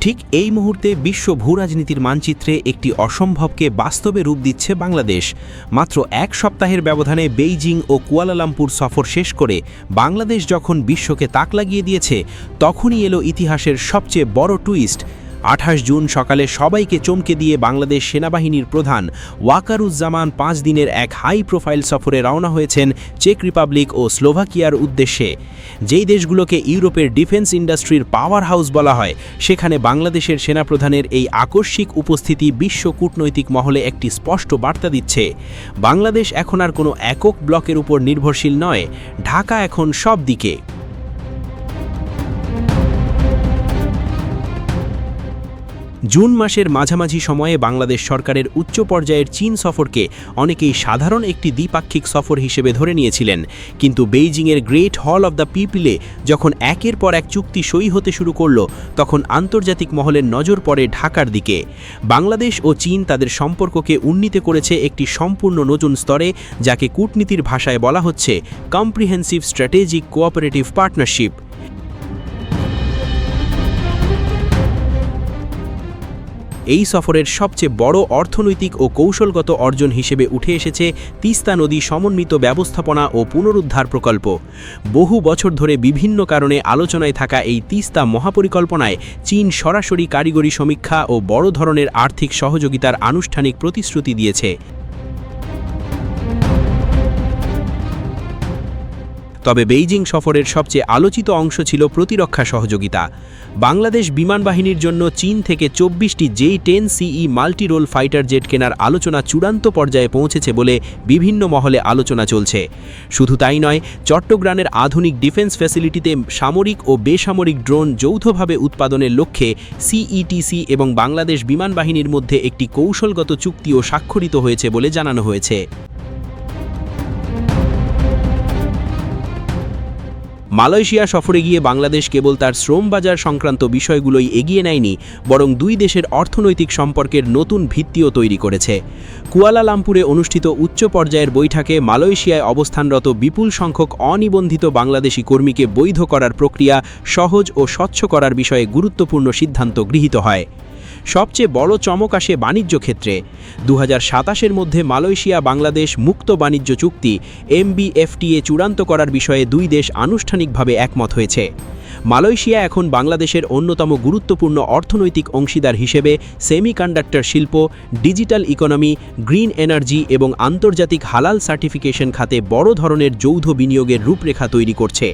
ঠিক এই মুহূর্তে বিশ্ব ভূরাজনীতির মানচিত্রে একটি অসম্ভবকে বাস্তবে রূপ দিচ্ছে বাংলাদেশ। মাত্র এক সপ্তাহের ব্যবধানে বেইজিং ও কুয়ালালামপুর সফর শেষ করে বাংলাদেশ যখন বিশ্বকে তাক লাগিয়ে দিয়েছে, তখনই এলো ইতিহাসের সবচেয়ে বড় টুইস্ট। 28 জুন সকালে সবাইকে চমকে দিয়ে বাংলাদেশ সেনাবাহিনীর প্রধান ওয়াকারুজ্জামান 5 দিনের এক হাই প্রোফাইল সফরে রওনা হয়েছেন চেক রিপাবলিক ও স্লোভাকিয়ার উদ্দেশ্যে। যেই দেশগুলোকে ইউরোপের ডিফেন্স ইন্ডাস্ট্রির পাওয়ার হাউস বলা হয়, সেখানে বাংলাদেশের সেনাপ্রধানের এই আকস্মিক উপস্থিতি বিশ্ব কূটনৈতিক মহলে একটি স্পষ্ট বার্তা দিচ্ছে। বাংলাদেশ এখন আর কোনো একক ব্লকের উপর নির্ভরশীল নয়, ঢাকা এখন সব দিকে। জুন মাসের মাঝামাঝি সময়ে বাংলাদেশ সরকারের উচ্চ পর্যায়ের চীন সফরকে অনেকেই সাধারণ একটি দ্বিপাক্ষিক সফর হিসেবে ধরে নিয়েছিলেন, কিন্তু বেইজিংয়ের গ্রেট হল অব দ্য পিপলে যখন একের পর এক চুক্তি সই হতে শুরু করল, তখন আন্তর্জাতিক মহলের নজর পড়ে ঢাকার দিকে। বাংলাদেশ ও চীন তাদের সম্পর্ককে উন্নীত করেছে একটি সম্পূর্ণ নতুন স্তরে, যাকে কূটনীতির ভাষায় বলা হচ্ছে কম্প্রিহেন্সিভ স্ট্র্যাটেজিক কোঅপারেটিভ পার্টনারশিপ। এই সফরের সবচেয়ে বড় অর্থনৈতিক ও কৌশলগত অর্জন হিসেবে উঠে এসেছে তিস্তা নদী সমন্বিত ব্যবস্থাপনা ও পুনরুদ্ধার প্রকল্প। বহু বছর ধরে বিভিন্ন কারণে আলোচনায় থাকা এই তিস্তা মহাপরিকল্পনায় চীন সরাসরি কারিগরি সমীক্ষা ও বড় ধরনের আর্থিক সহযোগিতার আনুষ্ঠানিক প্রতিশ্রুতি দিয়েছে। তবে বেইজিং সফরের সবচেয়ে আলোচিত অংশ ছিল প্রতিরক্ষা সহযোগিতা। বাংলাদেশ বিমান বাহিনীর জন্য চীন থেকে 24টি J-10CE multi role fighter jet কেনার আলোচনা চূড়ান্ত পর্যায়ে পৌঁছেছে বলে বিভিন্ন মহলে আলোচনা চলছে। শুধু তাই নয়, চট্টগ্রামের আধুনিক ডিফেন্স ফ্যাসিলিটিতে সামরিক ও বেসামরিক ড্রোন যৌথভাবে উৎপাদনের লক্ষ্যে CETC এবং বাংলাদেশ বিমান বাহিনীর মধ্যে একটি কৌশলগত চুক্তিও স্বাক্ষরিত হয়েছে বলে জানানো হয়েছে। মালয়েশিয়া সফরে গিয়ে বাংলাদেশ কেবল তার শ্রম বাজার সংক্রান্ত বিষয়গুলোই এগিয়ে নেয়নি, বরং দুই দেশের অর্থনৈতিক সম্পর্কের নতুন ভিত্তিও তৈরি করেছে। কুয়ালালামপুরে অনুষ্ঠিত উচ্চ পর্যায়ের বৈঠকে মালয়েশিয়ায় অবস্থানরত বিপুল সংখ্যক অনিবন্ধিত বাংলাদেশি কর্মীকে বৈধ করার প্রক্রিয়া সহজ ও স্বচ্ছ করার বিষয়ে গুরুত্বপূর্ণ সিদ্ধান্ত গৃহীত হয়। সবচেয়ে বড় চমক আসে বাণিজ্য ক্ষেত্রে। 2027-এর মধ্যে মালয়েশিয়া বাংলাদেশ মুক্ত বাণিজ্য চুক্তি MBFTA চূড়ান্ত করার বিষয়ে দুই দেশ আনুষ্ঠানিকভাবে একমত হয়েছে। মালয়েশিয়া এখন বাংলাদেশের অন্যতম গুরুত্বপূর্ণ অর্থনৈতিক অংশীদার হিসেবে সেমিকন্ডাক্টর শিল্প, ডিজিটাল ইকোনমি, গ্রিন এনার্জি এবং আন্তর্জাতিক হালাল সার্টিফিকেশন খাতে বড় ধরনের যৌথ বিনিয়োগের রূপরেখা তৈরি করছে।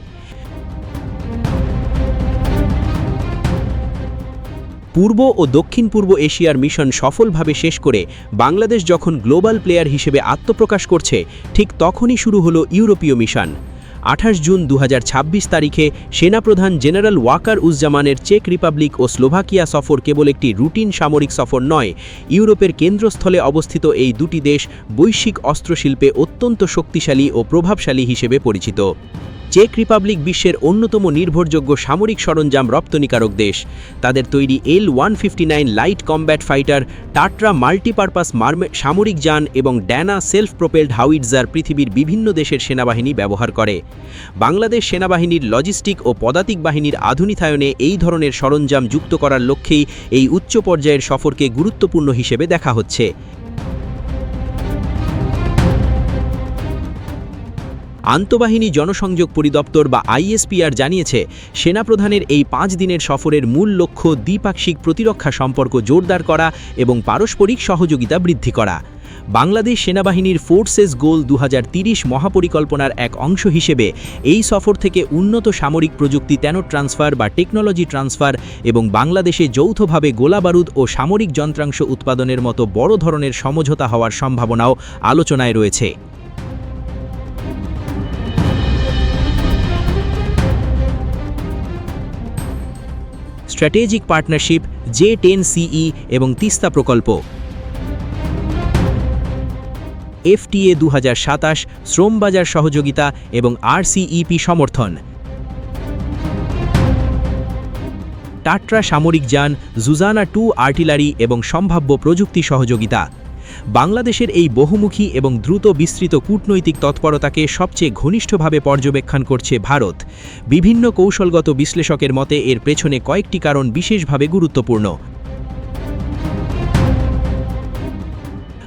পূর্ব ও দক্ষিণ পূর্ব এশিয়ার মিশন সফলভাবে শেষ করে বাংলাদেশ যখন গ্লোবাল প্লেয়ার হিসেবে আত্মপ্রকাশ করছে, ঠিক তখনই শুরু হলো ইউরোপীয় মিশন। 28 জুন 2026 তারিখে সেনাপ্রধান জেনারেল ওয়াকারউজ্জামানের চেক রিপাবলিক ও স্লোভাকিয়া সফর কেবল একটি রুটিন সামরিক সফর নয়, ইউরোপের কেন্দ্রস্থলে অবস্থিত এই দুটি দেশ বৈশ্বিক অস্ত্রশিল্পে অত্যন্ত শক্তিশালী ও প্রভাবশালী হিসেবে পরিচিত। চেক রিপাবলিক বিশ্বের অন্যতম নির্ভরযোগ্য সামরিক সরঞ্জাম রপ্তানিকারক দেশ। তাদের তৈরি L-159 light combat fighter, Tatra multipurpose সামরিক যান এবং ড্যানা সেলফ প্রোপেলড হাউইটজার পৃথিবীর বিভিন্ন দেশের সেনাবাহিনী ব্যবহার করে। বাংলাদেশ সেনাবাহিনীর লজিস্টিক ও পদাতিক বাহিনীর আধুনিকায়নে এই ধরনের সরঞ্জাম যুক্ত করার লক্ষ্যেই এই উচ্চ পর্যায়ের সফরকে গুরুত্বপূর্ণ হিসেবে দেখা হচ্ছে। আন্তঃবাহিনী জনসংযোগ পরিদপ্তর বা ISPR জানিয়েছে, সেনাপ্রধানের এই 5 দিনের সফরের মূল লক্ষ্য দ্বিপাক্ষিক প্রতিরক্ষা সম্পর্ক জোরদার করা এবং পারস্পরিক সহযোগিতা বৃদ্ধি করা। বাংলাদেশ সেনাবাহিনীর ফোর্সেস গোল 2030 মহাপরিকল্পনার এক অংশ হিসেবে এই সফর থেকে উন্নত সামরিক প্রযুক্তি ট্রান্সফার বা টেকনোলজি ট্রান্সফার এবং বাংলাদেশে যৌথভাবে গোলাবারুদ ও সামরিক যন্ত্রাংশ উৎপাদনের মতো বড় ধরনের সমঝোতা হওয়ার সম্ভাবনাও আলোচনায় রয়েছে। স্ট্র্যাটেজিক পার্টনারশিপ, J-10CE এবং তিস্তা প্রকল্প, FTA 2027, শ্রম বাজার সহযোগিতা এবং RCEP সমর্থন, টাট্রা সামরিক যান, জুজানা 2 আর্টিলারি এবং সম্ভাব্য প্রযুক্তি সহযোগিতা। বাংলাদেশের এই বহুমুখী এবং দ্রুত বিস্তৃত কূটনৈতিক তৎপরতাকে সবচেয়ে ঘনিষ্ঠভাবে পর্যবেক্ষণ করছে ভারত। বিভিন্ন কৌশলগত বিশ্লেষকের মতে এর পেছনে কয়েকটি কারণ বিশেষভাবে গুরুত্বপূর্ণ।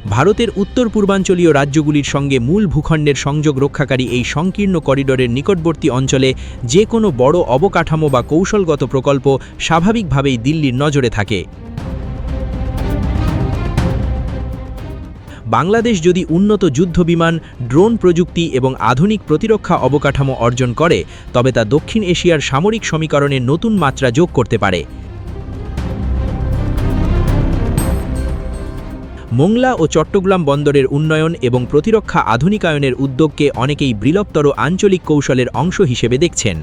ভারতের উত্তর পূর্বাঞ্চলীয় রাজ্যগুলির সঙ্গে মূল ভূখণ্ডের সংযোগ রক্ষাকারী এই সংকীর্ণ করিডোরের নিকটবর্তী অঞ্চলে যে কোনো বড় অবকাঠামো বা কৌশলগত প্রকল্প স্বাভাবিকভাবেই দিল্লির নজরে থাকে। বাংলাদেশ যদি উন্নত যুদ্ধবিমান, ড্রোন প্রযুক্তি এবং আধুনিক প্রতিরক্ষা অবকাঠামো অর্জন করে, তবে তা দক্ষিণ এশিয়ার সামরিক সমীকরণে নতুন মাত্রা যোগ করতে পারে। মোংলা ও চট্টগ্রাম বন্দরের উন্নয়ন এবং প্রতিরক্ষা আধুনিকায়নের উদ্যোগকে অনেকেই বৃহত্তর আঞ্চলিক কৌশলের অংশ হিসেবে দেখছেন।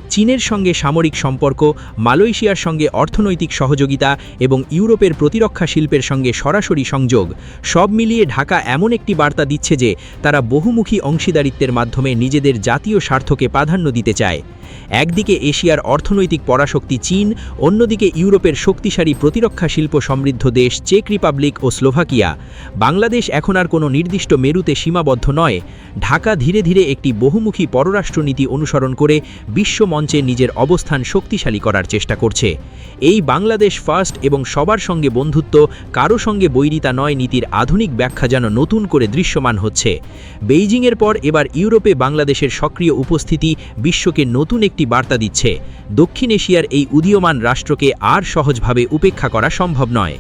চীনের সঙ্গে সামরিক সম্পর্ক, মালয়েশিয়ার সঙ্গে অর্থনৈতিক সহযোগিতা এবং ইউরোপের প্রতিরক্ষা শিল্পের সঙ্গে সরাসরি সংযোগ সব মিলিয়ে ঢাকা এমন একটি বার্তা দিচ্ছে যে তারা বহুমুখী অংশীদারিত্বের মাধ্যমে নিজেদের জাতীয় স্বার্থকে প্রাধান্য দিতে চায়। একদিকে এশিয়ার অর্থনৈতিক পরাশক্তি চীন, অন্যদিকে ইউরোপের শক্তিশালী প্রতিরক্ষা শিল্প সমৃদ্ধ দেশ চেক রিপাবলিক ও স্লোভাকিয়া। বাংলাদেশ এখন আর কোনো নির্দিষ্ট মেরুতে সীমাবদ্ধ নয়। ঢাকা ধীরে ধীরে একটি বহুমুখী পররাষ্ট্রনীতি অনুসরণ করে বিশ্ব মঞ্চে নিজের অবস্থান শক্তিশালী করার চেষ্টা করছে। এই বাংলাদেশ ফার্স্ট এবং সবার সঙ্গে বন্ধুত্ব, কারো সঙ্গে বৈরিতা নয় নীতির আধুনিক ব্যাখ্যা যেন নতুন করে দৃশ্যমান হচ্ছে। বেইজিংয়ের পর এবার ইউরোপে বাংলাদেশের সক্রিয় উপস্থিতি বিশ্বকে নতুন একটি বার্তা দিচ্ছে। দক্ষিণ এশিয়ার এই উদীয়মান রাষ্ট্রকে আর সহজভাবে উপেক্ষা করা সম্ভব নয়।